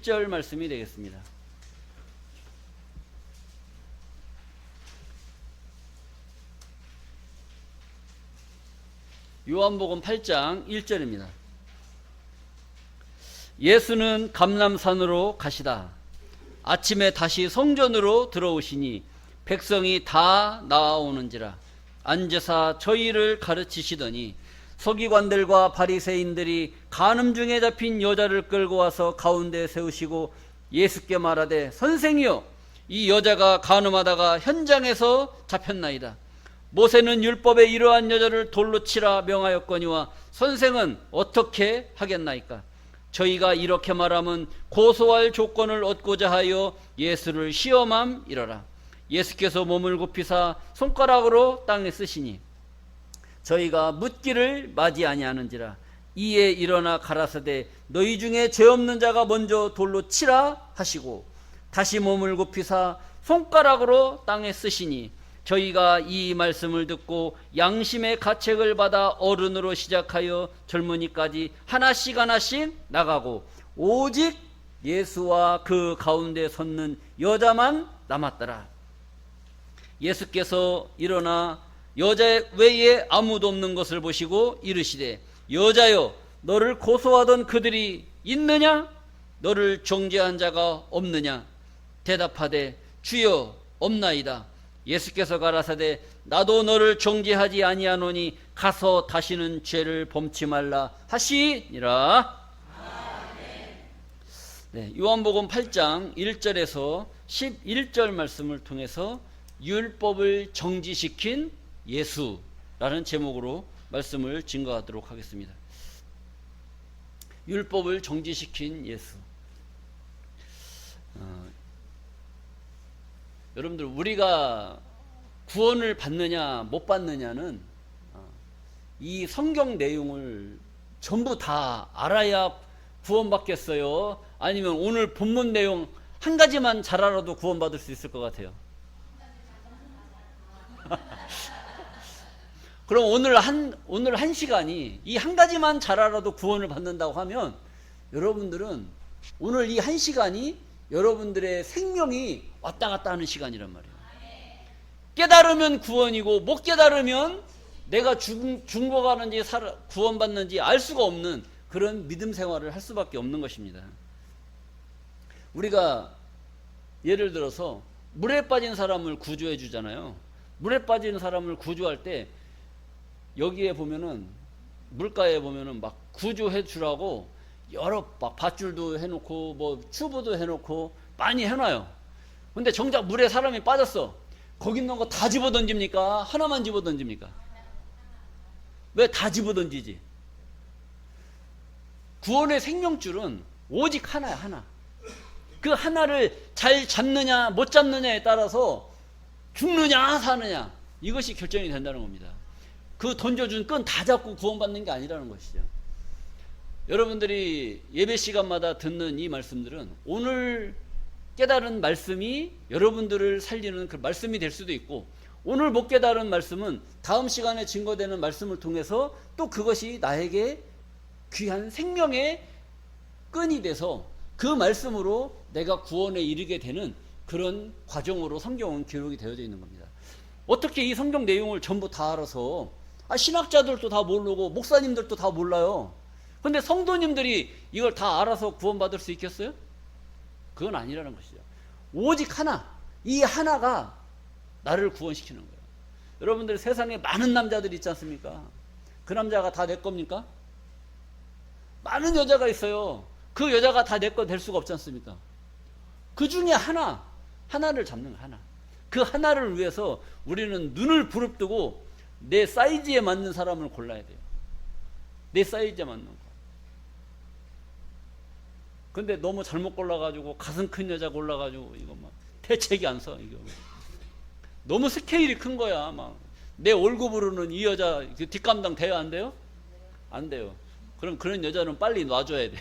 1절 말씀이 되겠습니다. 요한복음 8장 1절입니다. 예수는 감람산으로 가시다 아침에 다시 성전으로 들어오시니 백성이 다 나아오는지라 앉으사 저희를 가르치시더니 서기관들과 바리새인들이 간음 중에 잡힌 여자를 끌고 와서 가운데 세우시고 예수께 말하되 선생이여 이 여자가 간음하다가 현장에서 잡혔나이다. 모세는 율법에 이러한 여자를 돌로 치라 명하였거니와 선생은 어떻게 하겠나이까? 저희가 이렇게 말하면 고소할 조건을 얻고자 하여 예수를 시험함이러라. 예수께서 몸을 굽히사 손가락으로 땅에 쓰시니 저희가 묻기를 맞이 아니하는지라. 이에 일어나 가라사대 너희 중에 죄 없는 자가 먼저 돌로 치라 하시고 다시 몸을 굽히사 손가락으로 땅에 쓰시니 저희가 이 말씀을 듣고 양심의 가책을 받아 어른으로 시작하여 젊은이까지 하나씩 하나씩 나가고 오직 예수와 그 가운데 섰는 여자만 남았더라. 예수께서 일어나 여자 외에 아무도 없는 것을 보시고 이르시되 여자여 너를 고소하던 그들이 있느냐? 너를 정죄한 자가 없느냐? 대답하되 주여 없나이다. 예수께서 가라사대 나도 너를 정죄하지 아니하노니 가서 다시는 죄를 범치 말라 하시니라. 네, 요한복음 8장 1절에서 11절 말씀을 통해서 율법을 정지시킨 예수라는 제목으로 말씀을 증거하도록 하겠습니다. 율법을 정지시킨 예수. 여러분들 우리가 구원을 받느냐 못 받느냐는 이 성경 내용을 전부 다 알아야 구원받겠어요? 아니면 오늘 본문 내용 한 가지만 잘 알아도 구원받을 수 있을 것 같아요? 그럼 오늘 한 시간이 이 한 가지만 잘 알아도 구원을 받는다고 하면 여러분들은 오늘 이 한 시간이 여러분들의 생명이 왔다 갔다 하는 시간이란 말이에요. 깨달으면 구원이고 못 깨달으면 내가 죽어가는지 구원받는지 알 수가 없는 그런 믿음 생활을 할 수밖에 없는 것입니다. 우리가 예를 들어서 물에 빠진 사람을 구조해 주잖아요. 물에 빠진 사람을 구조할 때 여기에 보면은 물가에 보면은 막 구조해 주라고 여러 막 밧줄도 해놓고 뭐 튜브도 해놓고 많이 해놔요. 근데 정작 물에 사람이 빠졌어. 거기 있는 거 다 집어 던집니까? 하나만 집어 던집니까? 왜 다 집어 던지지? 구원의 생명줄은 오직 하나야, 하나. 그 하나를 잘 잡느냐 못 잡느냐에 따라서 죽느냐 사느냐 이것이 결정이 된다는 겁니다. 그 던져준 끈 다 잡고 구원받는 게 아니라는 것이죠. 여러분들이 예배 시간마다 듣는 이 말씀들은 오늘 깨달은 말씀이 여러분들을 살리는 그 말씀이 될 수도 있고, 오늘 못 깨달은 말씀은 다음 시간에 증거되는 말씀을 통해서 또 그것이 나에게 귀한 생명의 끈이 돼서 그 말씀으로 내가 구원에 이르게 되는 그런 과정으로 성경은 기록이 되어져 있는 겁니다. 어떻게 이 성경 내용을 전부 다 알아서 신학자들도 다 모르고 목사님들도 다 몰라요. 근데 성도님들이 이걸 다 알아서 구원받을 수 있겠어요? 그건 아니라는 것이죠. 오직 하나, 이 하나가 나를 구원시키는 거예요. 여러분들 세상에 많은 남자들이 있지 않습니까? 그 남자가 다 내 겁니까? 많은 여자가 있어요. 그 여자가 다 내 거 될 수가 없지 않습니까? 그 중에 하나를 잡는 거야, 하나. 그 하나를 위해서 우리는 눈을 부릅뜨고 내 사이즈에 맞는 사람을 골라야 돼요. 내 사이즈에 맞는 거. 근데 너무 잘못 골라가지고 가슴 큰 여자 골라가지고 이거 막 대책이 안 서. 이거 너무 스케일이 큰 거야. 막 내 월급으로는 이 여자 뒷감당 돼요, 안 돼요? 안 돼요. 그럼 그런 여자는 빨리 놔줘야 돼.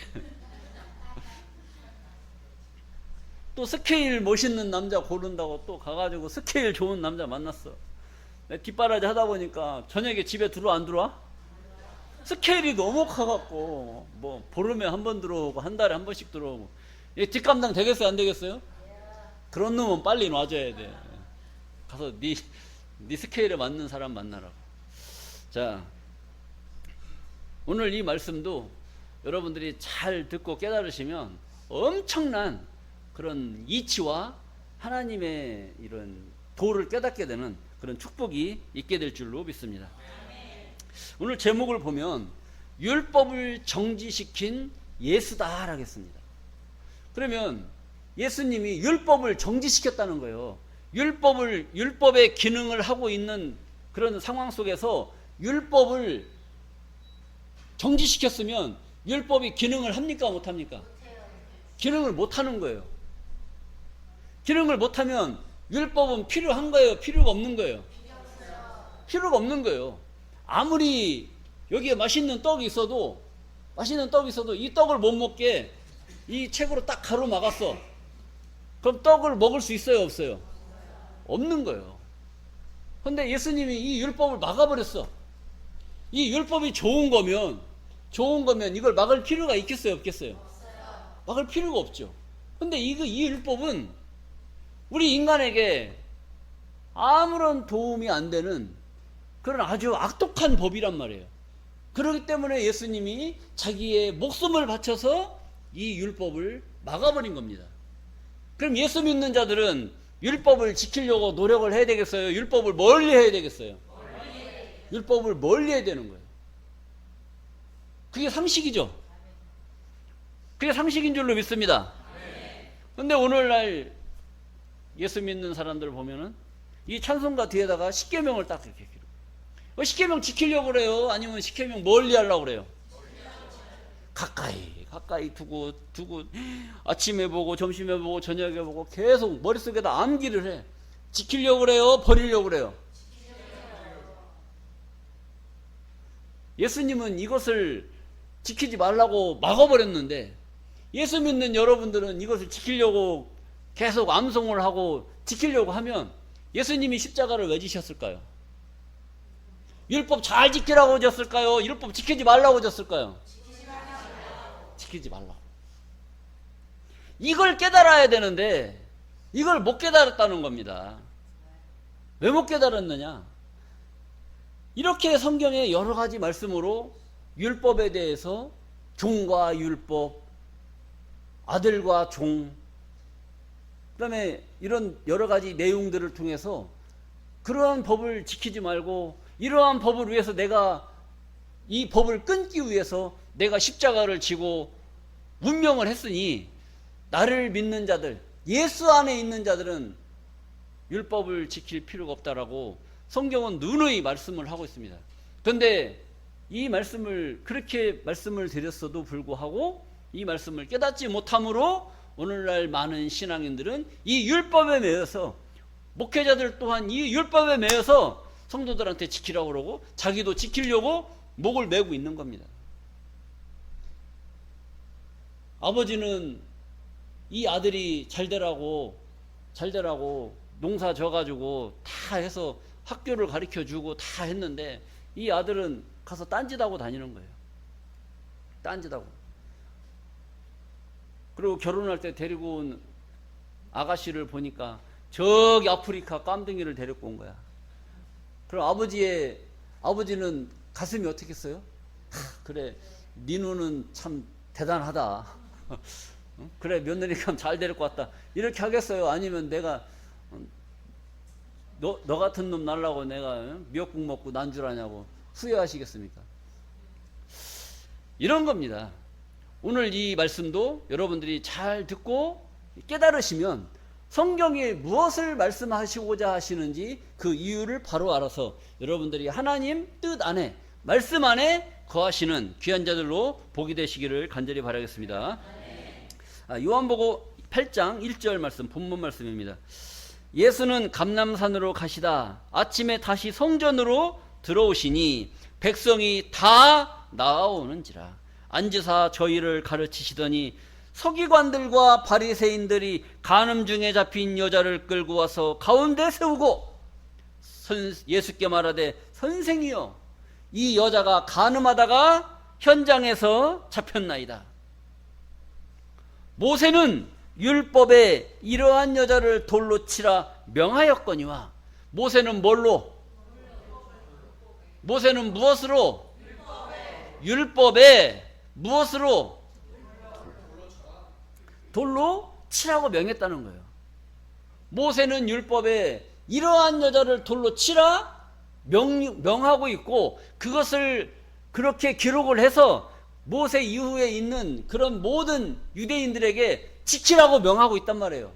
또 스케일 멋있는 남자 고른다고 또 가가지고 스케일 좋은 남자 만났어. 뒷바라지 하다 보니까 저녁에 집에 들어와 안 들어와? 스케일이 너무 커갖고 뭐 보름에 한 번 들어오고 한 달에 한 번씩 들어오고 뒷감당 되겠어요, 안 되겠어요? 그런 놈은 빨리 놔줘야 돼. 가서 네 스케일에 맞는 사람 만나라고. 자, 오늘 이 말씀도 여러분들이 잘 듣고 깨달으시면 엄청난 그런 이치와 하나님의 이런 도를 깨닫게 되는 그런 축복이 있게 될 줄로 믿습니다. 오늘 제목을 보면 율법을 정지시킨 예수다 라겠습니다. 그러면 예수님이 율법을 정지시켰다는 거예요. 율법의 기능을 하고 있는 그런 상황 속에서 율법을 정지시켰으면 율법이 기능을 합니까 못합니까? 기능을 못하는 거예요. 기능을 못하면 율법은 필요한 거예요? 필요가 없는 거예요? 필요가 없는 거예요. 아무리 여기에 맛있는 떡이 있어도 이 떡을 못 먹게 이 책으로 딱 가로막았어. 그럼 떡을 먹을 수 있어요 없어요? 없는 거예요. 그런데 예수님이 이 율법을 막아버렸어. 이 율법이 좋은 거면 이걸 막을 필요가 있겠어요 없겠어요? 막을 필요가 없죠. 근데 이 율법은 우리 인간에게 아무런 도움이 안 되는 그런 아주 악독한 법이란 말이에요. 그렇기 때문에 예수님이 자기의 목숨을 바쳐서 이 율법을 막아버린 겁니다. 그럼 예수 믿는 자들은 율법을 지키려고 노력을 해야 되겠어요? 율법을 멀리 해야 되겠어요? 율법을 멀리 해야 되는 거예요. 그게 상식이죠. 그게 상식인 줄로 믿습니다. 그런데 오늘날 예수 믿는 사람들을 보면은 이 찬송가 뒤에다가 십계명을 딱 이렇게 십계명 지키려고 그래요? 아니면 십계명 멀리 하려고 그래요? 가까이 두고 아침에 보고 점심에 보고 저녁에 보고 계속 머릿속에다 암기를 해. 지키려고 그래요? 버리려고 그래요? 예수님은 이것을 지키지 말라고 막아버렸는데 예수 믿는 여러분들은 이것을 지키려고 계속 암송을 하고 지키려고 하면 예수님이 십자가를 왜 지셨을까요? 율법 잘 지키라고 졌을까요? 율법 지키지 말라고 졌을까요? 지키지 말라고. 이걸 깨달아야 되는데 이걸 못 깨달았다는 겁니다. 왜 못 깨달았느냐? 이렇게 성경의 여러 가지 말씀으로 율법에 대해서 종과 율법, 아들과 종, 그 다음에 이런 여러 가지 내용들을 통해서 그러한 법을 지키지 말고 이러한 법을 위해서 내가 이 법을 끊기 위해서 내가 십자가를 지고 운명을 했으니 나를 믿는 자들, 예수 안에 있는 자들은 율법을 지킬 필요가 없다라고 성경은 누누이 말씀을 하고 있습니다. 그런데 이 말씀을 그렇게 말씀을 드렸어도 불구하고 이 말씀을 깨닫지 못함으로 오늘날 많은 신앙인들은 이 율법에 매여서 목회자들 또한 이 율법에 매여서 성도들한테 지키라고 그러고 자기도 지키려고 목을 메고 있는 겁니다. 아버지는 이 아들이 잘되라고 농사 져가지고 다 해서 학교를 가르쳐주고 다 했는데 이 아들은 가서 딴짓하고 다니는 거예요. 딴짓하고. 그리고 결혼할 때 데리고 온 아가씨를 보니까 저기 아프리카 깜둥이를 데리고 온 거야. 그럼 아버지는 가슴이 어떻겠어요? 그래, 네 누는 참 대단하다. 그래, 며느리감 잘 데리고 왔다. 이렇게 하겠어요? 아니면 내가 너 같은 놈 날라고 내가 미역국 먹고 난 줄 아냐고 후회하시겠습니까? 이런 겁니다. 오늘 이 말씀도 여러분들이 잘 듣고 깨달으시면 성경에 무엇을 말씀하시고자 하시는지 그 이유를 바로 알아서 여러분들이 하나님 뜻 안에 말씀 안에 거하시는 귀한 자들로 복이 되시기를 간절히 바라겠습니다. 요한복음 8장 1절 말씀, 본문 말씀입니다. 예수는 감람산으로 가시다 아침에 다시 성전으로 들어오시니 백성이 다 나아오는지라 앉으사 저희를 가르치시더니 서기관들과 바리새인들이 간음 중에 잡힌 여자를 끌고 와서 가운데 세우고 예수께 말하되 선생이여 이 여자가 간음하다가 현장에서 잡혔나이다. 모세는 율법에 이러한 여자를 돌로 치라 명하였거니와. 모세는 뭘로? 모세는 무엇으로? 율법에 무엇으로? 돌로 치라고 명했다는 거예요. 모세는 율법에 이러한 여자를 돌로 치라 명하고 있고, 그것을 그렇게 기록을 해서 모세 이후에 있는 그런 모든 유대인들에게 지키라고 명하고 있단 말이에요.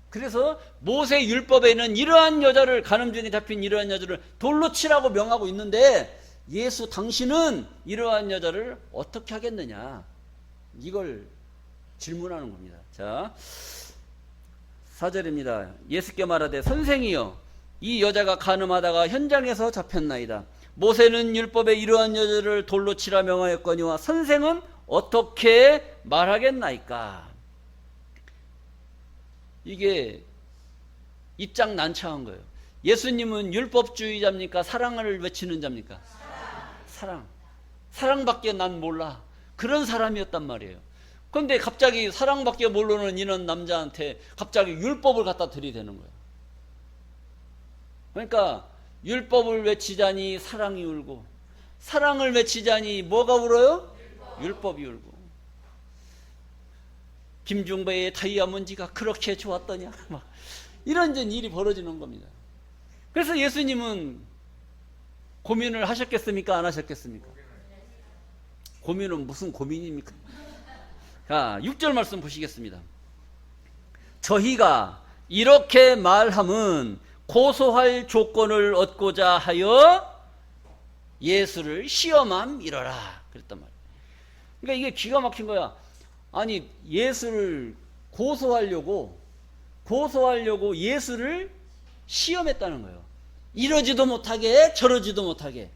그래서 모세 율법에는 이러한 여자를, 간음죄에 잡힌 이러한 여자를 돌로 치라고 명하고 있는데, 예수 당신은 이러한 여자를 어떻게 하겠느냐, 이걸 질문하는 겁니다. 자, 4절입니다. 예수께 말하되 선생이여, 이 여자가 간음하다가 현장에서 잡혔나이다. 모세는 율법에 이러한 여자를 돌로 치라 명하였거니와 선생은 어떻게 말하겠나이까? 이게 입장 난처한 거예요. 예수님은 율법주의자입니까? 사랑을 외치는 자입니까? 사랑밖에 난 몰라, 그런 사람이었단 말이에요. 그런데 갑자기 사랑밖에 모르는 이런 남자한테 갑자기 율법을 갖다 들이대는 거예요. 그러니까 율법을 외치자니 사랑이 울고, 사랑을 외치자니 뭐가 울어요? 율법이 울고. 김중배의 다이아몬드가 그렇게 좋았더냐, 막 이런 일이 벌어지는 겁니다. 그래서 예수님은 고민을 하셨겠습니까? 안 하셨겠습니까? 고민은 무슨 고민입니까? 자, 6절 말씀 보시겠습니다. 저희가 이렇게 말함은 고소할 조건을 얻고자 하여 예수를 시험함 이러라 그랬단 말이에요. 그러니까 이게 기가 막힌 거야. 아니, 예수를 고소하려고 예수를 시험했다는 거예요. 이러지도 못하게 저러지도 못하게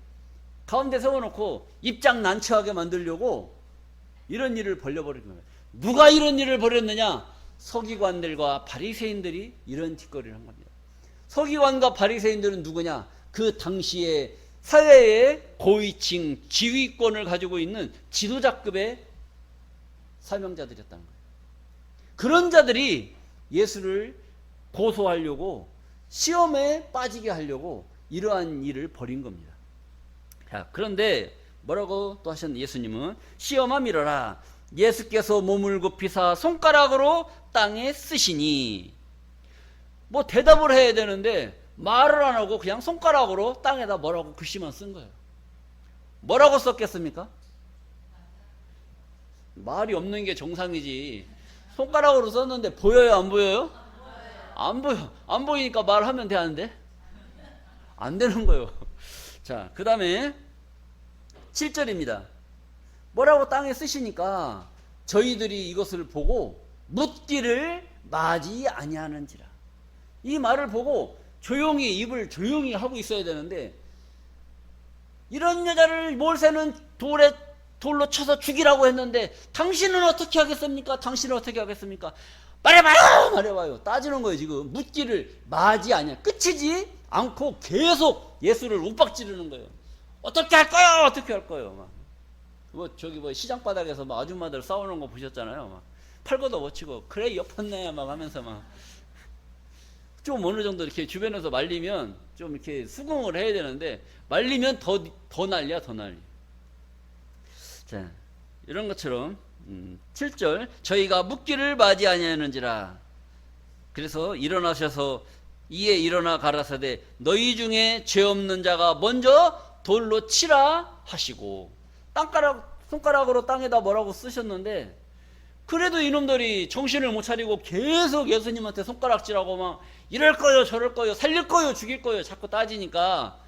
가운데 세워놓고 입장 난처하게 만들려고 이런 일을 벌려버린 거예요. 누가 이런 일을 벌였느냐? 서기관들과 바리새인들이 이런 짓거리를 한 겁니다. 서기관과 바리새인들은 누구냐? 그 당시에 사회의 고위층 지휘권을 가지고 있는 지도자급의 사명자들이었다는 거예요. 그런 자들이 예수를 고소하려고, 시험에 빠지게 하려고 이러한 일을 벌인 겁니다. 자, 그런데 뭐라고 또 하셨는데, 예수님은 시험아 미러라. 예수께서 몸을 굽히사 손가락으로 땅에 쓰시니. 뭐 대답을 해야 되는데 말을 안 하고 그냥 손가락으로 땅에다 뭐라고 글씨만 쓴 거예요. 뭐라고 썼겠습니까? 말이 없는 게 정상이지. 손가락으로 썼는데 보여요, 안 보여요? 안 보여. 안 보이니까 말하면 되는데 안 되는 거예요. 자, 그 다음에 7절입니다. 뭐라고 땅에 쓰시니까 저희들이 이것을 보고 묻기를 마지 아니하는지라. 이 말을 보고 조용히, 입을 조용히 하고 있어야 되는데, 이런 여자를 모세는 돌로 쳐서 죽이라고 했는데 당신은 어떻게 하겠습니까? 당신은 어떻게 하겠습니까? 말해봐요. 따지는 거예요. 지금 묻기를 마지 아니야, 끝이지 않고 계속 예수를 윽박지르는 거예요. 어떻게 할 거요? 어떻게 할 거요? 막 시장 바닥에서 막 아줌마들 싸우는 거 보셨잖아요. 막 팔 걷어 못치고 그래 엿었네 막 하면서 막 좀 어느 정도 이렇게 주변에서 말리면 좀 이렇게 수긍을 해야 되는데, 말리면 더 난리야, 더 난리. 자, 이런 것처럼 7절 저희가 묻기를 맞이 아니하는지라. 그래서 일어나셔서 이에 일어나 가라사대 너희 중에 죄 없는 자가 먼저 돌로 치라 하시고, 손가락으로 땅에다 뭐라고 쓰셨는데, 그래도 이놈들이 정신을 못 차리고 계속 예수님한테 손가락질하고 막 이럴 거요 저럴 거요 살릴 거요 죽일 거요 자꾸 따지니까,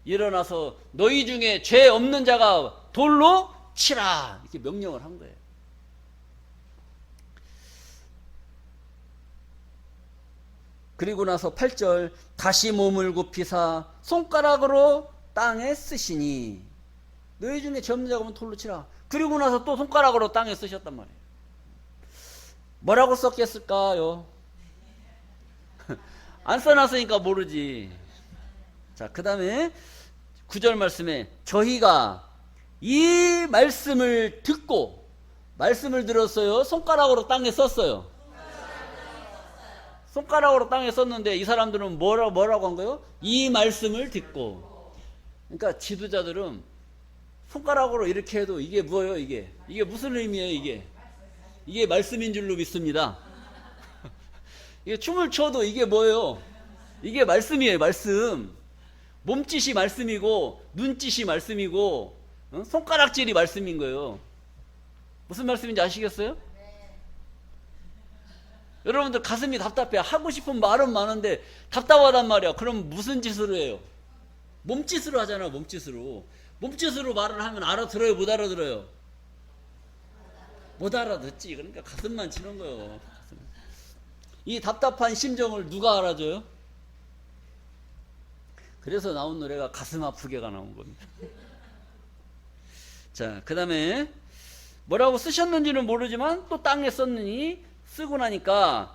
일어나서 너희 중에 죄 없는 자가 돌로 치라 이렇게 명령을 한 거예요. 그리고 나서 8절 다시 몸을 굽히사 손가락으로 땅에 쓰시니. 너희 중에 죄 없는 자가 오면 돌로 치라. 그리고 나서 또 손가락으로 땅에 쓰셨단 말이에요. 뭐라고 썼겠을까요? 안 써놨으니까 모르지. 자, 그 다음에 9절 말씀에 저희가 이 말씀을 듣고 말씀을 들었어요? 손가락으로 땅에 썼어요? 손가락으로 땅에 썼는데 이 사람들은 뭐라고 한 거예요? 이 말씀을 듣고. 그러니까 지도자들은 손가락으로 이렇게 해도 이게 뭐예요? 이게 무슨 의미예요? 이게 말씀인 줄로 믿습니다. 이게 춤을 춰도 이게 뭐예요? 이게 말씀이에요. 말씀. 몸짓이 말씀이고 눈짓이 말씀이고 손가락질이 말씀인 거예요. 무슨 말씀인지 아시겠어요? 여러분들 가슴이 답답해. 하고 싶은 말은 많은데 답답하단 말이야. 그럼 무슨 짓으로 해요? 몸짓으로 하잖아. 몸짓으로 말을 하면 알아들어요? 못 알아들어요? 못 알아듣지. 그러니까 가슴만 치는 거예요. 이 답답한 심정을 누가 알아줘요? 그래서 나온 노래가 가슴 아프게가 나온 겁니다. 자, 그 다음에 뭐라고 쓰셨는지는 모르지만 또 땅에 썼느니 쓰고 나니까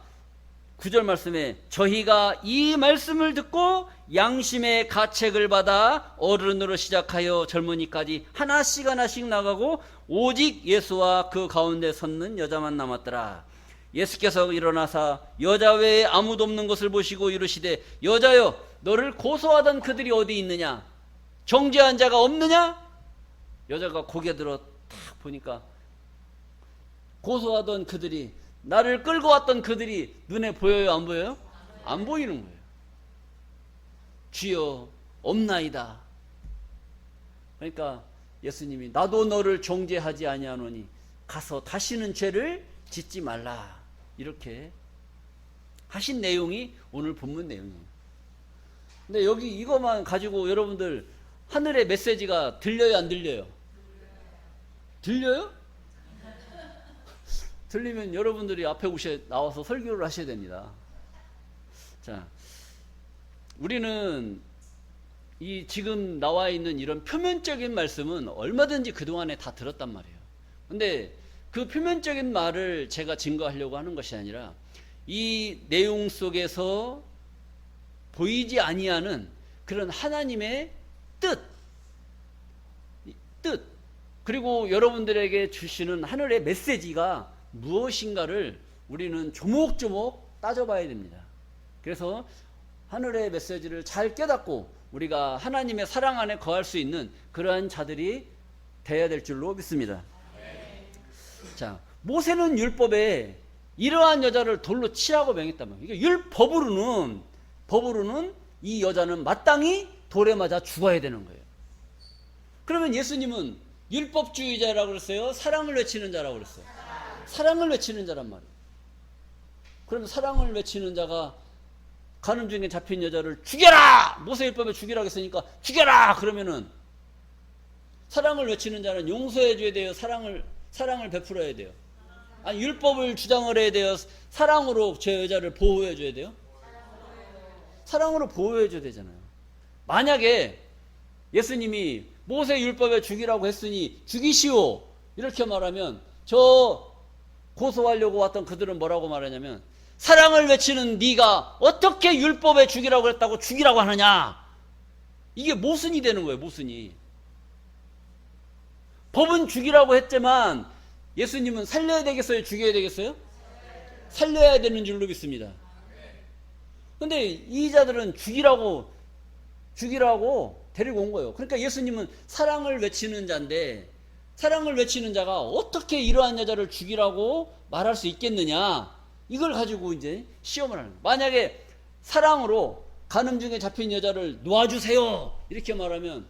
9절 말씀에 저희가 이 말씀을 듣고 양심의 가책을 받아 어른으로 시작하여 젊은이까지 하나씩 나가고 오직 예수와 그 가운데 섰는 여자만 남았더라. 예수께서 일어나사 여자 외에 아무도 없는 것을 보시고 이르시되 여자여 너를 고소하던 그들이 어디 있느냐? 정죄한 자가 없느냐? 여자가 고개 들어 딱 보니까 고소하던 그들이, 나를 끌고 왔던 그들이 눈에 보여요? 안 보여요? 안 보이는 거예요. 주여 없나이다. 그러니까 예수님이 나도 너를 정죄하지 아니하노니 가서 다시는 죄를 짓지 말라, 이렇게 하신 내용이 오늘 본문 내용이에요. 근데 여기 이것만 가지고 여러분들 하늘의 메시지가 들려요, 안 들려요? 들려요? 들리면 여러분들이 앞에 나와서 설교를 하셔야 됩니다. 자, 우리는 이 지금 나와 있는 이런 표면적인 말씀은 얼마든지 그동안에 다 들었단 말이에요. 근데 그 표면적인 말을 제가 증거하려고 하는 것이 아니라 이 내용 속에서 보이지 아니하는 그런 하나님의 뜻, 그리고 여러분들에게 주시는 하늘의 메시지가 무엇인가를 우리는 조목조목 따져봐야 됩니다. 그래서 하늘의 메시지를 잘 깨닫고 우리가 하나님의 사랑 안에 거할 수 있는 그러한 자들이 되어야 될 줄로 믿습니다. 자, 모세는 율법에 이러한 여자를 돌로 치라고 명했단 말이에요. 그러니까 법으로는 이 여자는 마땅히 돌에 맞아 죽어야 되는 거예요. 그러면 예수님은 율법주의자라고 그랬어요? 사랑을 외치는 자라고 그랬어요? 사랑을 외치는 자란 말이에요. 그러면 사랑을 외치는 자가 가는 중에 잡힌 여자를 죽여라! 모세율법에 죽이라고 했으니까 죽여라! 그러면은 사랑을 외치는 자는 용서해 줘야 돼요? 사랑을 베풀어야 돼요? 아니, 율법을 주장을 해야 돼요? 사랑으로 저 여자를 보호해 줘야 돼요? 사랑으로 보호해 줘야 되잖아요. 만약에 예수님이 모세 율법에 죽이라고 했으니 죽이시오, 이렇게 말하면 저 고소하려고 왔던 그들은 뭐라고 말하냐면 사랑을 외치는 네가 어떻게 율법에 죽이라고 했다고 죽이라고 하느냐, 이게 모순이 되는 거예요. 모순이. 법은 죽이라고 했지만 예수님은 살려야 되겠어요? 죽여야 되겠어요? 살려야 되는 줄로 믿습니다. 근데 이 자들은 죽이라고 데리고 온 거예요. 그러니까 예수님은 사랑을 외치는 자인데 사랑을 외치는 자가 어떻게 이러한 여자를 죽이라고 말할 수 있겠느냐, 이걸 가지고 이제 시험을 하는 거예요. 만약에 사랑으로 간음 중에 잡힌 여자를 놓아주세요, 이렇게 말하면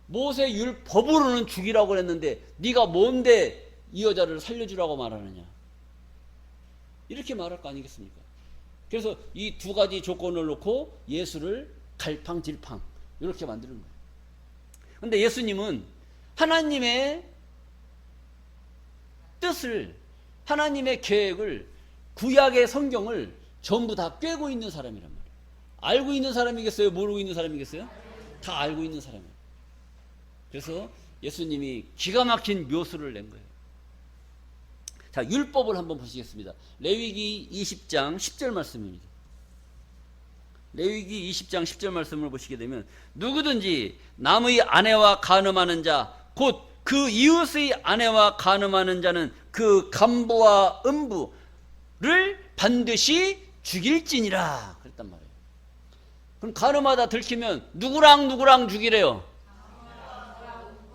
모세 율법으로는 죽이라고 했는데 네가 뭔데 이 여자를 살려주라고 말하느냐, 이렇게 말할 거 아니겠습니까? 그래서 이 두 가지 조건을 놓고 예수를 갈팡질팡 이렇게 만드는 거예요. 그런데 예수님은 하나님의 뜻을, 하나님의 계획을, 구약의 성경을 전부 다 꿰고 있는 사람이란 말이에요. 알고 있는 사람이겠어요? 모르고 있는 사람이겠어요? 다 알고 있는 사람이에요. 그래서 예수님이 기가 막힌 묘수를 낸 거예요. 자, 율법을 한번 보시겠습니다. 레위기 20장 10절 말씀입니다. 레위기 20장 10절 말씀을 보시게 되면 누구든지 남의 아내와 간음하는 자, 곧 그 이웃의 아내와 간음하는 자는 그 간부와 음부를 반드시 죽일지니라 그랬단 말이에요. 그럼 가늠하다 들키면 누구랑 죽이래요?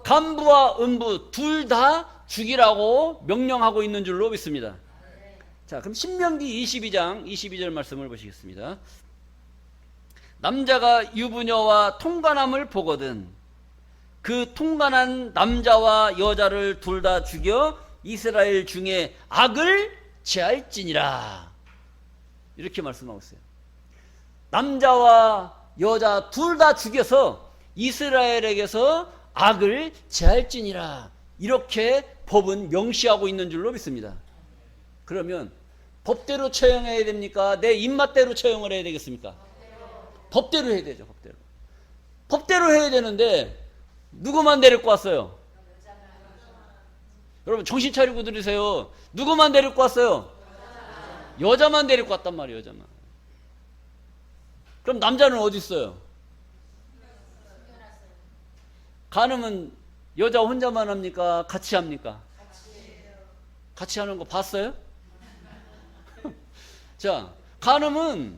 간부와 음부 둘 다 죽이라고 명령하고 있는 줄로 믿습니다. 자, 그럼 신명기 22장 22절 말씀을 보시겠습니다. 남자가 유부녀와 통관함을 보거든 그 통관한 남자와 여자를 둘 다 죽여 이스라엘 중에 악을 제할지니라 이렇게 말씀하고 있어요. 남자와 여자 둘 다 죽여서 이스라엘에게서 악을 제할지니라 이렇게 법은 명시하고 있는 줄로 믿습니다. 그러면 법대로 처형해야 됩니까? 내 입맛대로 처형을 해야 되겠습니까? 법대로 해야 되죠. 법대로 해야 되는데 누구만 데리고 왔어요? 여러분 정신 차리고 들으세요. 누구만 데리고 왔어요? 여자만 데리고 왔단 말이에요. 여자만. 그럼 남자는 어디 있어요? 간음은 여자 혼자만 합니까? 같이 합니까? 같이 하는 거 봤어요? 자, 간음은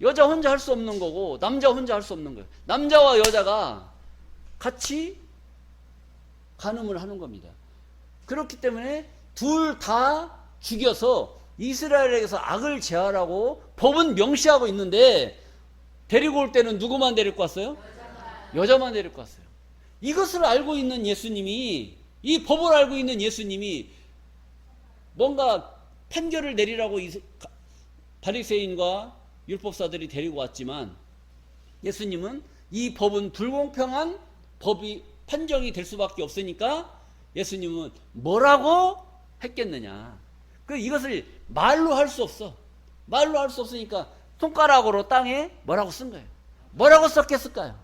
여자 혼자 할 수 없는 거고 남자 혼자 할 수 없는 거예요. 남자와 여자가 같이 간음을 하는 겁니다. 그렇기 때문에 둘 다 죽여서 이스라엘에게서 악을 제하라고 법은 명시하고 있는데 데리고 올 때는 누구만 데리고 왔어요? 여자만 데리고 왔어요. 이것을 알고 있는 예수님이, 이 법을 알고 있는 예수님이 뭔가 판결을 내리라고 바리새인과 율법사들이 데리고 왔지만 예수님은 이 법은 불공평한 법이 판정이 될 수밖에 없으니까 예수님은 뭐라고 했겠느냐. 이것을 말로 할 수 없어. 말로 할 수 없으니까 손가락으로 땅에 뭐라고 쓴 거예요. 뭐라고 썼겠을까요?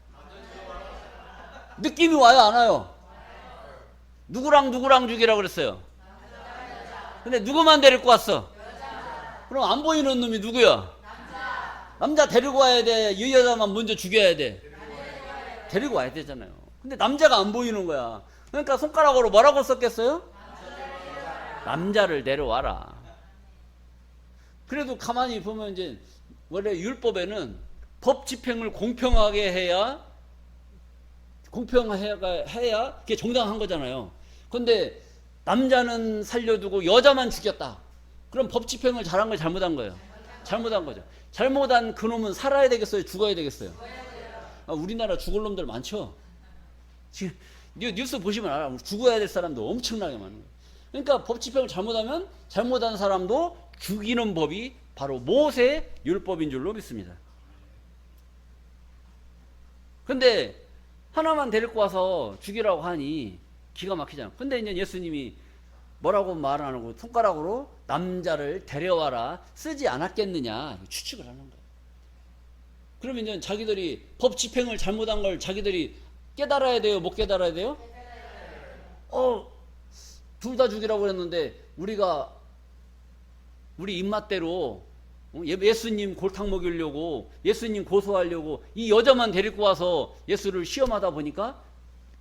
느낌이 와요, 안 와요? 누구랑 죽이라고 그랬어요? 근데 누구만 데리고 왔어? 그럼 안 보이는 놈이 누구야? 남자 데리고 와야 돼? 이 여자만 먼저 죽여야 돼? 데리고 와야 되잖아요. 근데 남자가 안 보이는 거야. 그러니까 손가락으로 뭐라고 썼겠어요? 남자를 데려와라. 그래도 가만히 보면 이제 원래 율법에는 법 집행을 공평하게 해야 그게 정당한 거잖아요. 그런데 남자는 살려두고 여자만 죽였다. 그럼 법 집행을 잘한 거예요, 잘못한 거예요? 잘못한 거죠. 잘못한 그놈은 살아야 되겠어요, 죽어야 되겠어요? 우리나라 죽을 놈들 많죠. 지금 뉴스 보시면 알아요. 죽어야 될 사람도 엄청나게 많은 거예요. 그러니까 법 집행을 잘못하면 잘못한 사람도 죽이는 법이 바로 모세 율법인 줄로 믿습니다. 근데 하나만 데리고 와서 죽이라고 하니 기가 막히잖아. 근데 이제 예수님이 뭐라고 말 안 하고 손가락으로 남자를 데려와라 쓰지 않았겠느냐 추측을 하는 거예요. 그러면 이제 자기들이 법 집행을 잘못한 걸 자기들이 깨달아야 돼요? 못 깨달아야 돼요? 둘 다 죽이라고 그랬는데 우리 입맛대로 예수님 골탕 먹이려고 예수님 고소하려고 이 여자만 데리고 와서 예수를 시험하다 보니까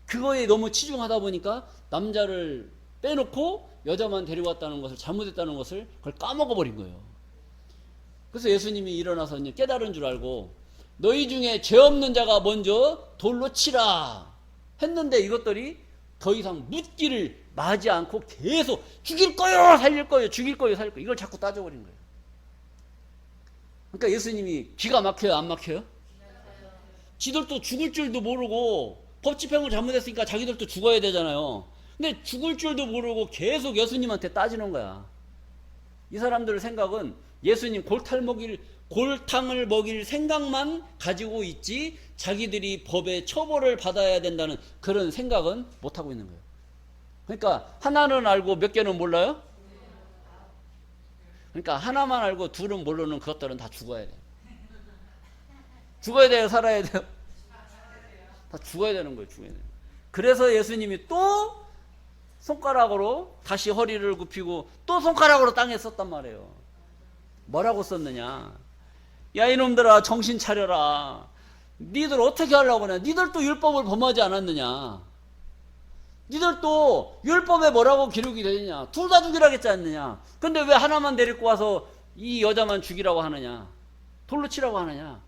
그거에 너무 치중하다 보니까 남자를 빼놓고 여자만 데려왔다는 것을 잘못했다는 것을 그걸 까먹어버린 거예요. 그래서 예수님이 일어나서 이제 깨달은 줄 알고 너희 중에 죄 없는 자가 먼저 돌로 치라 했는데 이것들이 더 이상 묻기를 마지 않고 계속 죽일 거요 살릴 거요 죽일 거요 살릴 거요 이걸 자꾸 따져버린 거예요. 그러니까 예수님이 기가 막혀요 안 막혀요? 지들도 죽을 줄도 모르고 법 집행을 잘못했으니까 자기들도 죽어야 되잖아요. 근데 죽을 줄도 모르고 계속 예수님한테 따지는 거야. 이 사람들 생각은 예수님 골탕을 먹일 생각만 가지고 있지 자기들이 법의 처벌을 받아야 된다는 그런 생각은 못하고 있는 거예요. 그러니까 하나는 알고 몇 개는 몰라요? 그러니까 하나만 알고 둘은 모르는 그것들은 다 죽어야 돼요. 죽어야 돼요? 살아야 돼요? 다 죽어야 되는 거예요. 죽어야 돼요. 그래서 예수님이 또 손가락으로 다시 허리를 굽히고 또 손가락으로 땅에 썼단 말이에요. 뭐라고 썼느냐? 야 이놈들아 정신 차려라. 니들 어떻게 하려고 그러냐? 니들도 율법을 범하지 않았느냐? 니들도 율법에 뭐라고 기록이 되느냐? 둘 다 죽이라고 했지 않느냐? 근데 왜 하나만 데리고 와서 이 여자만 죽이라고 하느냐? 돌로 치라고 하느냐?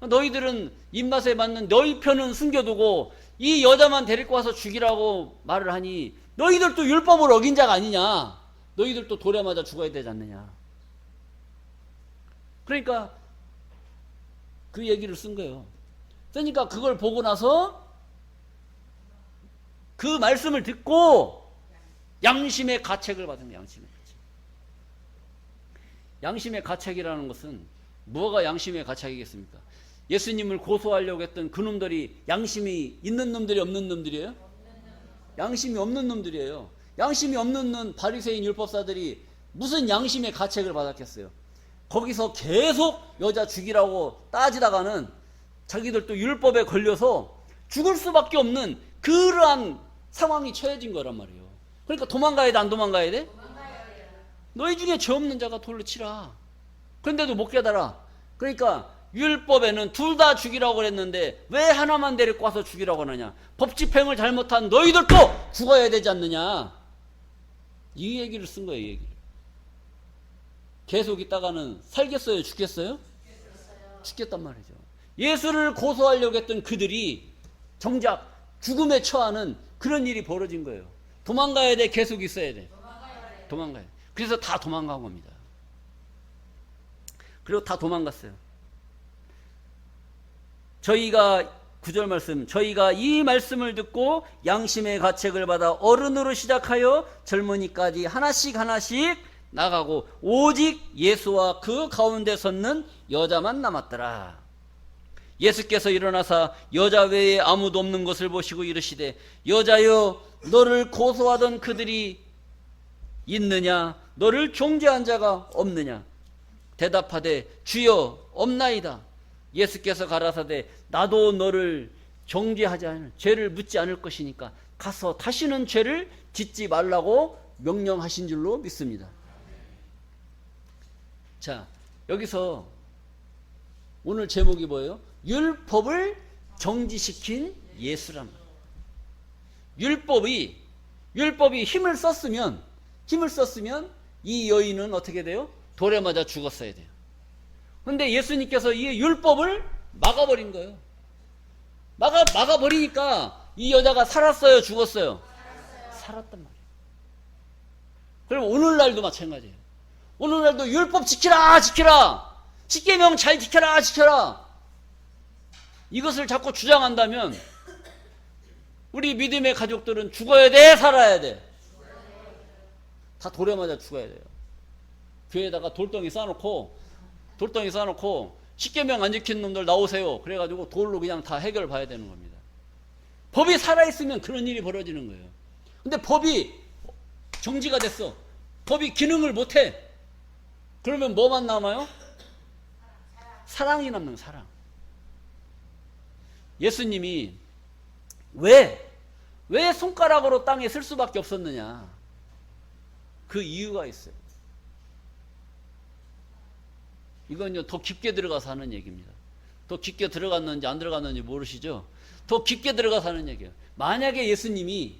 너희들은 입맛에 맞는 너희 편은 숨겨두고 이 여자만 데리고 와서 죽이라고 말을 하니 너희들도 율법을 어긴 자가 아니냐? 너희들도 돌에 맞아 죽어야 되지 않느냐? 그러니까 그 얘기를 쓴 거예요. 그러니까 그걸 보고 나서 그 말씀을 듣고 양심의 가책을 받은 거예요. 양심의 가책. 양심의 가책이라는 것은 뭐가 양심의 가책이겠습니까? 예수님을 고소하려고 했던 그 놈들이 양심이 있는 놈들이 없는 놈들이에요? 양심이 없는 놈들이에요. 양심이 없는 놈 바리새인 율법사들이 무슨 양심의 가책을 받았겠어요? 거기서 계속 여자 죽이라고 따지다가는 자기들도 율법에 걸려서 죽을 수밖에 없는 그러한 상황이 처해진 거란 말이에요. 그러니까 도망가야 돼, 안 도망가야 돼? 너희 중에 죄 없는 자가 돌로 치라. 그런데도 못 깨달아. 그러니까 율법에는 둘 다 죽이라고 그랬는데 왜 하나만 데리고 와서 죽이라고 하느냐? 법 집행을 잘못한 너희들도 죽어야 되지 않느냐? 이 얘기를 쓴 거예요. 이 얘기를. 계속 있다가는 살겠어요? 죽겠어요? 죽겠단 말이죠. 예수를 고소하려고 했던 그들이 정작 죽음에 처하는 그런 일이 벌어진 거예요. 도망가야 돼? 계속 있어야 돼? 도망가야 돼. 그래서 다 도망간 겁니다. 그리고 다 도망갔어요. 저희가 9절 말씀, 저희가 이 말씀을 듣고 양심의 가책을 받아 어른으로 시작하여 젊은이까지 하나씩 하나씩 나가고 오직 예수와 그 가운데 섰는 여자만 남았더라. 예수께서 일어나사 여자 외에 아무도 없는 것을 보시고 이르시되 여자여 너를 고소하던 그들이 있느냐? 너를 종죄한 자가 없느냐? 대답하되 주여 없나이다. 예수께서 가라사대 나도 너를 정죄하지 않을 죄를 묻지 않을 것이니까 가서 다시는 죄를 짓지 말라고 명령하신 줄로 믿습니다. 자, 여기서 오늘 제목이 뭐예요? 율법을 정지시킨 예수란 말이에요. 율법이 힘을 썼으면 이 여인은 어떻게 돼요? 돌에 맞아 죽었어야 돼요. 근데 예수님께서 이 율법을 막아버린 거예요. 막아버리니까 이 여자가 살았어요? 죽었어요? 살았단 말이에요. 그럼 오늘날도 마찬가지예요. 오늘날도 율법 지키라! 십계명 잘 지켜라! 이것을 자꾸 주장한다면 우리 믿음의 가족들은 죽어야 돼? 살아야 돼? 다 돌에 맞아 죽어야 돼요. 교회에다가 돌덩이 쌓아놓고 십계명 안 지키는 놈들 나오세요. 그래가지고 돌로 그냥 다 해결 봐야 되는 겁니다. 법이 살아있으면 그런 일이 벌어지는 거예요. 근데 법이 정지가 됐어. 법이 기능을 못해. 그러면 뭐만 남아요? 사랑이 남는 사랑. 예수님이 왜 손가락으로 땅에 쓸 수밖에 없었느냐? 그 이유가 있어요. 이건요, 더 깊게 들어가서 하는 얘기입니다. 더 깊게 들어갔는지 안 들어갔는지 모르시죠? 더 깊게 들어가서 하는 얘기예요. 만약에 예수님이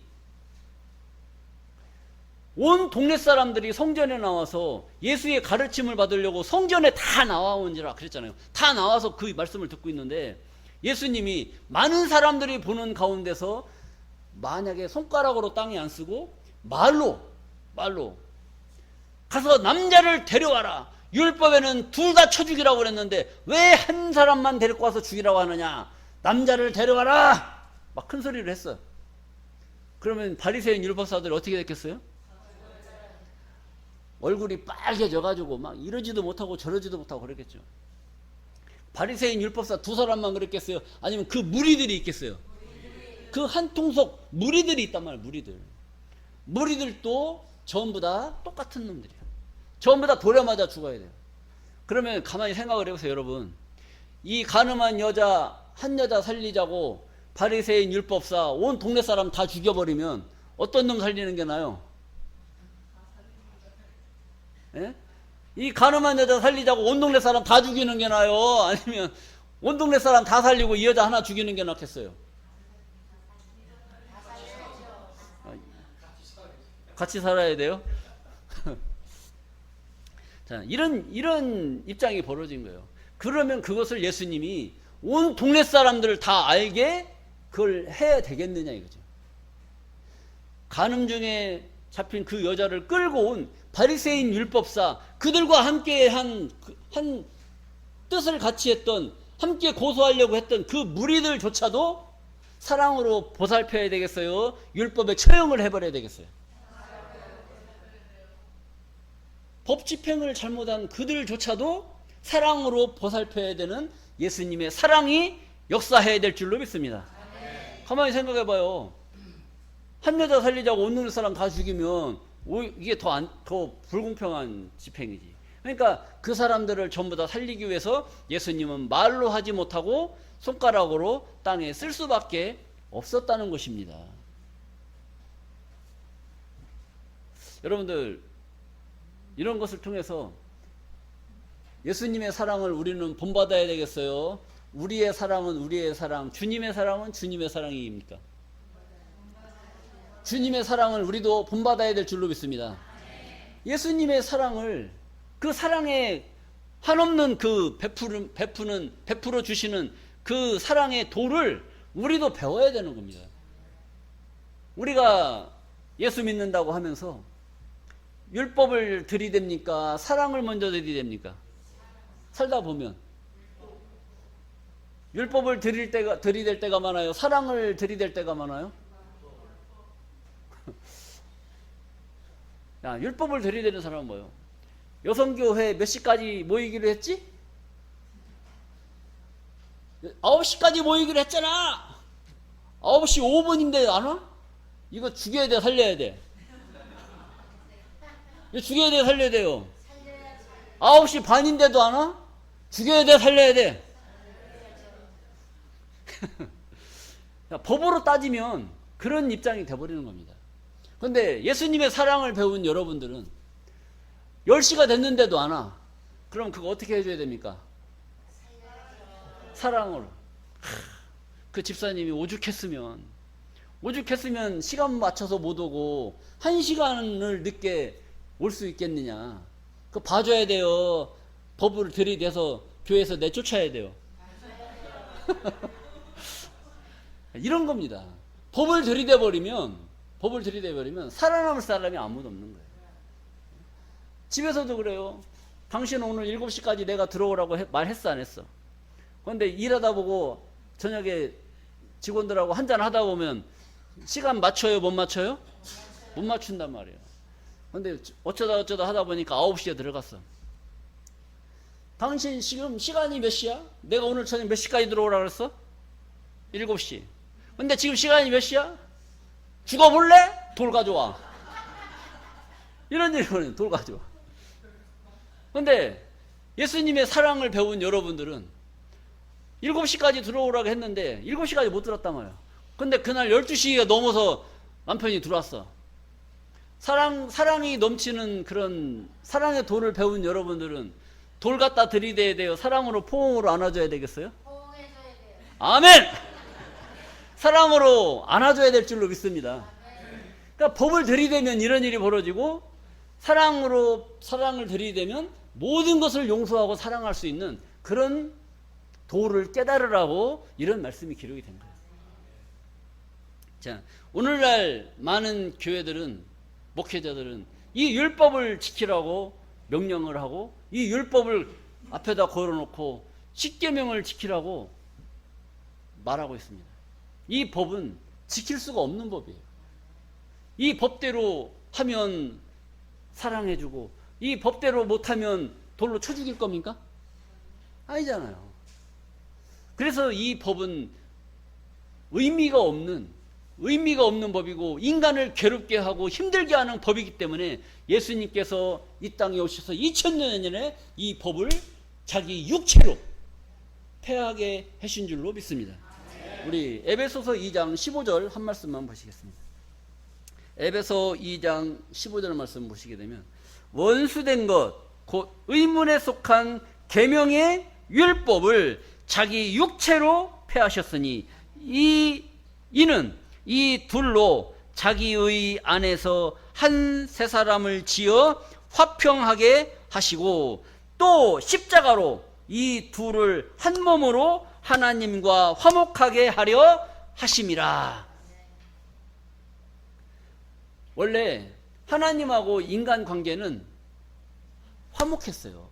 온 동네 사람들이 성전에 나와서 예수의 가르침을 받으려고 성전에 다 나와온지라 그랬잖아요. 다 나와서 그 말씀을 듣고 있는데 예수님이 많은 사람들이 보는 가운데서 만약에 손가락으로 땅에 안 쓰고 말로 가서 남자를 데려와라. 율법에는 둘 다 쳐 죽이라고 그랬는데 왜 한 사람만 데리고 와서 죽이라고 하느냐? 남자를 데려와라. 막 큰 소리를 했어요. 그러면 바리새인 율법사들이 어떻게 됐겠어요? 얼굴이 빨개져가지고 막 이러지도 못하고 저러지도 못하고 그랬겠죠. 바리새인 율법사 두 사람만 그랬겠어요? 아니면 그 무리들이 있겠어요? 그 한 통속 무리들이 있단 말이에요. 무리들도 전부 다 똑같은 놈들이에요. 전부 다 돌에 맞아 죽어야 돼요. 그러면 가만히 생각을 해보세요, 여러분. 이 가늠한 여자, 한 여자 살리자고 바리새인 율법사 온 동네 사람 다 죽여버리면 어떤 놈 살리는 게 나아요? 예? 이 가늠한 여자 살리자고 온 동네 사람 다 죽이는 게 나아요? 아니면 온 동네 사람 다 살리고 이 여자 하나 죽이는 게 낫겠어요? 같이 살아야 돼요? 자, 이런 입장이 벌어진 거예요. 그러면 그것을 예수님이 온 동네 사람들을 다 알게 그걸 해야 되겠느냐 이거죠. 간음 중에 잡힌 그 여자를 끌고 온 바리새인 율법사, 그들과 함께 한 뜻을 같이 했던, 함께 고소하려고 했던 그 무리들조차도 사랑으로 보살펴야 되겠어요? 율법에 처형을 해버려야 되겠어요? 법 집행을 잘못한 그들조차도 사랑으로 보살펴야 되는 예수님의 사랑이 역사해야 될 줄로 믿습니다. 가만히 생각해 봐요. 한 여자 살리자고 온 동네 사람 다 죽이면 이게 더 불공평한 집행이지. 그러니까 그 사람들을 전부 다 살리기 위해서 예수님은 말로 하지 못하고 손가락으로 땅에 쓸 수밖에 없었다는 것입니다. 여러분들, 이런 것을 통해서 예수님의 사랑을 우리는 본받아야 되겠어요? 우리의 사랑은 우리의 사랑, 주님의 사랑은 주님의 사랑입니까? 주님의 사랑을 우리도 본받아야 될 줄로 믿습니다. 예수님의 사랑을, 그 사랑에 한없는 그 베풀어 주시는 그 사랑의 도를 우리도 배워야 되는 겁니다. 우리가 예수 믿는다고 하면서 율법을 들이댑니까? 사랑을 먼저 들이댑니까? 살다 보면 율법을 들이댈 때가 많아요? 사랑을 들이댈 때가 많아요? 야, 율법을 들이대는 사람은 뭐예요? 여성교회 몇 시까지 모이기로 했지? 9시까지 모이기로 했잖아. 9시 5분인데 안 와? 이거 죽여야 돼, 살려야 돼? 이거 죽여야 돼, 살려야 돼요? 9시 반인데도 안 와? 죽여야 돼, 살려야 돼? 법으로 따지면 그런 입장이 돼버리는 겁니다. 그런데 예수님의 사랑을 배운 여러분들은 10시가 됐는데도 안 와. 그럼 그거 어떻게 해줘야 됩니까? 사랑으로. 그 집사님이 오죽했으면 시간 맞춰서 못 오고 1시간을 늦게 올 수 있겠느냐. 그거 봐줘야 돼요. 법을 들이대서 교회에서 내쫓아야 돼요. 이런 겁니다. 법을 들이대버리면 살아남을 사람이 아무도 없는 거예요. 집에서도 그래요. 당신은 오늘 7시까지 내가 들어오라고 말했어, 안 했어? 그런데 일하다 보고 저녁에 직원들하고 한잔 하다 보면 시간 맞춰요, 못 맞춰요? 못 맞춘단 말이에요. 그런데 어쩌다 하다 보니까 9시에 들어갔어. 당신 지금 시간이 몇 시야? 내가 오늘 저녁 몇 시까지 들어오라 그랬어? 7시. 근데 지금 시간이 몇 시야? 죽어볼래? 돌 가져와. 이런 일이 벌어요. 돌 가져와. 근데 예수님의 사랑을 배운 여러분들은 7시까지 들어오라고 했는데 7시까지 못 들었단 말이야. 근데 그날 12시가 넘어서 남편이 들어왔어. 사랑이 넘치는 그런 사랑의 돌을 배운 여러분들은 돌 갖다 들이대야 돼요? 사랑으로 포옹으로 안아줘야 되겠어요? 포옹해줘야 돼요. 아멘! 사랑으로 안아줘야 될 줄로 믿습니다. 그러니까 법을 들이대면 이런 일이 벌어지고 사랑을 들이대면 모든 것을 용서하고 사랑할 수 있는 그런 도를 깨달으라고 이런 말씀이 기록이 된 거예요. 자, 오늘날 많은 교회들은, 목회자들은 이 율법을 지키라고 명령을 하고 이 율법을 앞에다 걸어놓고 십계명을 지키라고 말하고 있습니다. 이 법은 지킬 수가 없는 법이에요. 이 법대로 하면 사랑해주고 이 법대로 못하면 돌로 쳐 죽일 겁니까? 아니잖아요. 그래서 이 법은 의미가 없는 법이고 인간을 괴롭게 하고 힘들게 하는 법이기 때문에 예수님께서 이 땅에 오셔서 2000년 전에 이 법을 자기 육체로 폐하게 하신 줄로 믿습니다. 우리 에베소서 2장 15절 한 말씀만 보시겠습니다. 에베소 2장 15절 말씀 보시게 되면 원수된 것 곧 의문에 속한 계명의 율법을 자기 육체로 폐하셨으니 이는 이 둘로 자기의 안에서 한 세 사람을 지어 화평하게 하시고 또 십자가로 이 둘을 한 몸으로 하나님과 화목하게 하려 하심이라. 원래 하나님하고 인간 관계는 화목했어요.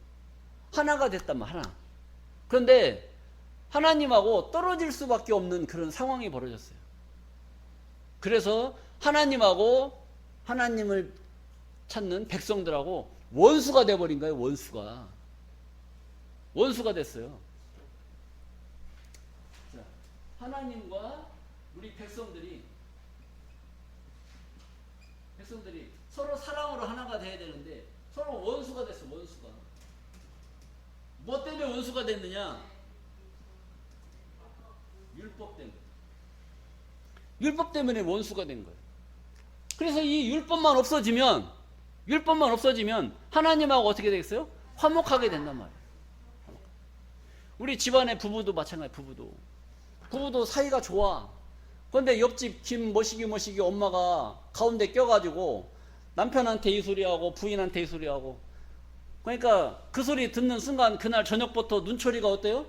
하나가 됐단 말, 하나. 그런데 하나님하고 떨어질 수밖에 없는 그런 상황이 벌어졌어요. 그래서 하나님하고 하나님을 찾는 백성들하고 원수가 돼버린 거예요. 원수가 됐어요. 자, 하나님과 우리 백성들이 서로 사랑으로 하나가 돼야 되는데 서로 원수가 됐어. 원수가. 뭐 때문에 원수가 됐느냐? 율법 때문에. 율법 때문에 원수가 된 거예요. 그래서 이 율법만 없어지면 하나님하고 어떻게 되겠어요? 화목하게 된단 말이에요. 우리 집안의 부부도 마찬가지예요. 부부도 사이가 좋아. 그런데 옆집 김 머시기 엄마가 가운데 껴가지고 남편한테 이 소리하고 부인한테 이 소리하고, 그러니까 그 소리 듣는 순간 그날 저녁부터 눈초리가 어때요?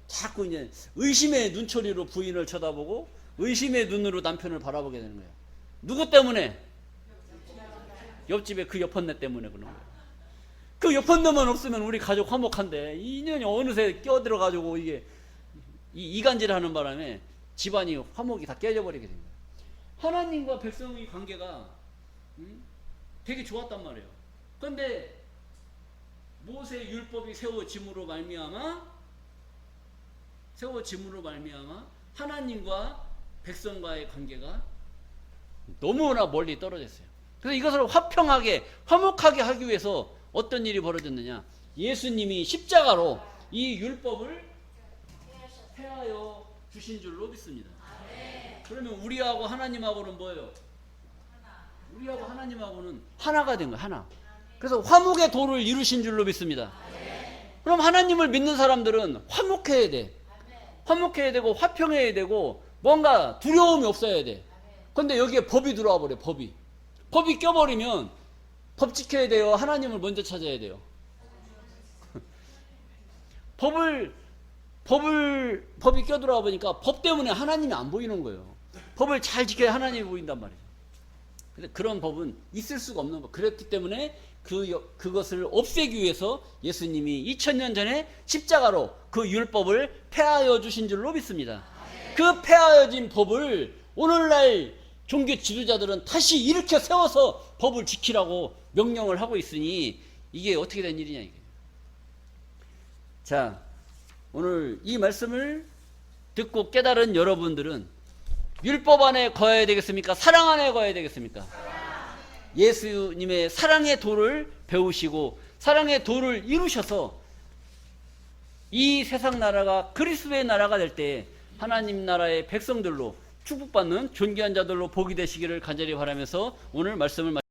자꾸 이제 의심의 눈초리로 부인을 쳐다보고 의심의 눈으로 남편을 바라보게 되는 거예요. 누구 때문에? 옆집에 그 옆언네 때문에 그런 거예요. 그 옆언네만 없으면 우리 가족 화목한데 이 인연이 어느새 껴들어가지고 이게 이간질하는 바람에 집안이 화목이 다 깨져버리게 된 거예요. 하나님과 백성의 관계가 되게 좋았단 말이에요. 그런데 모세 율법이 세워짐으로 말미암아 하나님과 백성과의 관계가 너무나 멀리 떨어졌어요. 그래서 이것을 화목하게 하기 위해서 어떤 일이 벌어졌느냐? 예수님이 십자가로 이 율법을 폐하여 주신 줄로 믿습니다. 그러면 우리하고 하나님하고는 뭐예요? 우리하고 하나님하고는 하나가 된 거예요. 하나. 그래서 화목의 도를 이루신 줄로 믿습니다. 그럼 하나님을 믿는 사람들은 화목해야 돼. 화목해야 되고 화평해야 되고 뭔가 두려움이 없어야 돼. 그런데 여기에 법이 들어와 버려. 법이 껴버리면 법 지켜야 돼요. 하나님을 먼저 찾아야 돼요. 법이 껴들어와 보니까 법 때문에 하나님이 안 보이는 거예요. 법을 잘 지켜야 하나님이 보인단 말이에요. 근데 그런 법은 있을 수가 없는 거. 그렇기 때문에 그것을 없애기 위해서 예수님이 2000년 전에 십자가로 그 율법을 폐하여 주신 줄로 믿습니다. 그 폐하여진 법을 오늘날 종교 지도자들은 다시 일으켜 세워서 법을 지키라고 명령을 하고 있으니 이게 어떻게 된 일이냐 이게. 자, 오늘 이 말씀을 듣고 깨달은 여러분들은 율법 안에 거해야 되겠습니까? 사랑 안에 거해야 되겠습니까? 예수님의 사랑의 도를 배우시고 사랑의 도를 이루셔서 이 세상 나라가 그리스도의 나라가 될 때 하나님 나라의 백성들로 축복받는 존귀한 자들로 복이 되시기를 간절히 바라면서 오늘 말씀을